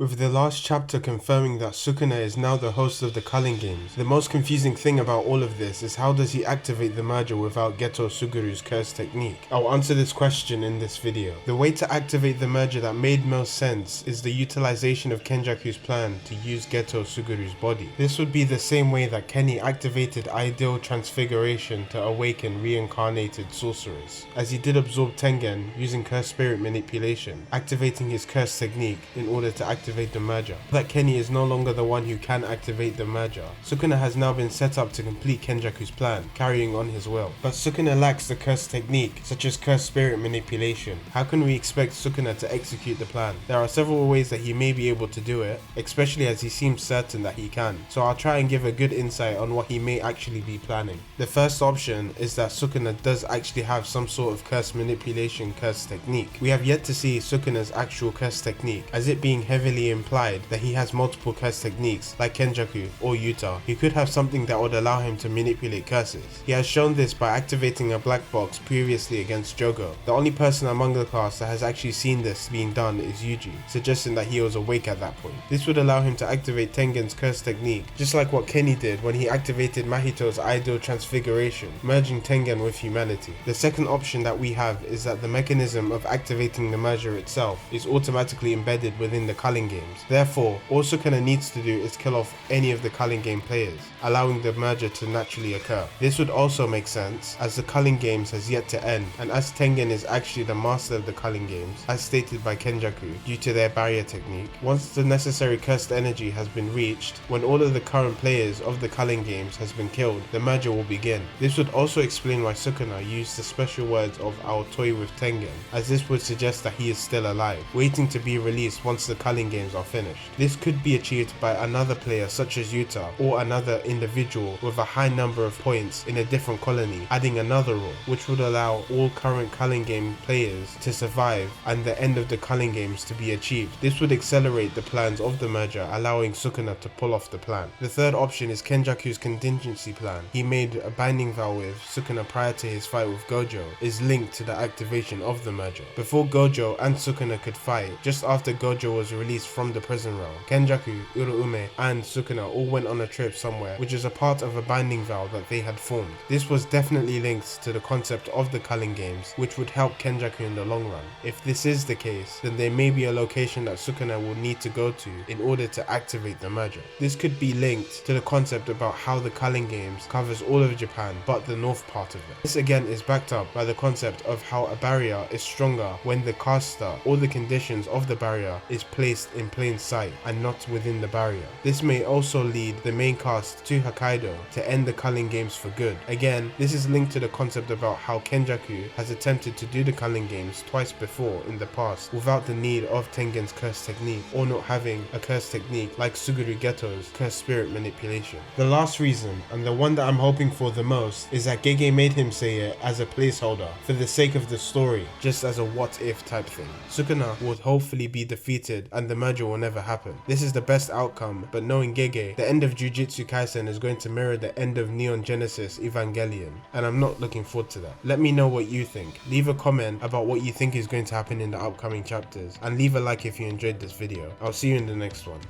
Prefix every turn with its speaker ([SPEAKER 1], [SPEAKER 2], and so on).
[SPEAKER 1] With the last chapter confirming that Sukuna is now the host of the Culling Games, the most confusing thing about all of this is how does he activate the merger without Geto Suguru's curse technique? I'll answer this question in this video. The way to activate the merger that made most sense is the utilization of Kenjaku's plan to use Geto Suguru's body. This would be the same way that Kenny activated Ideal Transfiguration to awaken reincarnated sorcerers, as he did absorb Tengen using curse spirit manipulation, activating his curse technique in order to activate the merger. That Kenny is no longer the one who can activate the merger. Sukuna has now been set up to complete Kenjaku's plan, carrying on his will. But Sukuna lacks the curse technique, such as curse spirit manipulation. How can we expect Sukuna to execute the plan? There are several ways that he may be able to do it, especially as he seems certain that he can. So I'll try and give a good insight on what he may actually be planning. The first option is that Sukuna does actually have some sort of curse manipulation curse technique. We have yet to see Sukuna's actual curse technique, as it being heavily implied that he has multiple curse techniques like Kenjaku or Yuta. He could have something that would allow him to manipulate curses. He has shown this by activating a black box previously against Jogo. The only person among the cast that has actually seen this being done is Yuji, suggesting that he was awake at that point. This would allow him to activate Tengen's curse technique, just like what Kenny did when he activated Mahito's Ideal Transfiguration, merging Tengen with humanity. The second option that we have is that the mechanism of activating the merger itself is automatically embedded within the Culling Games. Therefore, all Sukuna needs to do is kill off any of the Culling Game players, allowing the merger to naturally occur. This would also make sense, as the Culling Games has yet to end, and as Tengen is actually the master of the Culling Games, as stated by Kenjaku, due to their barrier technique. Once the necessary cursed energy has been reached, when all of the current players of the Culling Games has been killed, the merger will begin. This would also explain why Sukuna used the special words of "I'll toy with Tengen," as this would suggest that he is still alive, waiting to be released once the Culling Games are finished. This could be achieved by another player such as Yuta, or another individual with a high number of points in a different colony, adding another rule, which would allow all current Culling Game players to survive and the end of the Culling Games to be achieved. This would accelerate the plans of the merger, allowing Sukuna to pull off the plan. The third option is Kenjaku's contingency plan. He made a binding vow with Sukuna prior to his fight with Gojo, is linked to the activation of the merger. Before Gojo and Sukuna could fight, just after Gojo was released from the prison realm, Kenjaku, Uruume, and Sukuna all went on a trip somewhere, which is a part of a binding vow that they had formed. This was definitely linked to the concept of the Culling Games, which would help Kenjaku in the long run. If this is the case, then there may be a location that Sukuna will need to go to in order to activate the merger. This could be linked to the concept about how the Culling Games covers all of Japan but the north part of it. This again is backed up by the concept of how a barrier is stronger when the caster or the conditions of the barrier is placed in plain sight and not within the barrier. This may also lead the main cast to Hokkaido to end the Culling Games for good. Again, this is linked to the concept about how Kenjaku has attempted to do the Culling Games twice before in the past without the need of Tengen's curse technique, or not having a curse technique like Suguru Geto's curse spirit manipulation. The last reason, and the one that I'm hoping for the most, is that Gege made him say it as a placeholder for the sake of the story, just as a what if type thing. Sukuna would hopefully be defeated and the merger will never happen. This is the best outcome, but knowing Gege, the end of Jujutsu Kaisen is going to mirror the end of Neon Genesis Evangelion, and I'm not looking forward to that. Let me know what you think. Leave a comment about what you think is going to happen in the upcoming chapters, and leave a like if you enjoyed this video. I'll see you in the next one.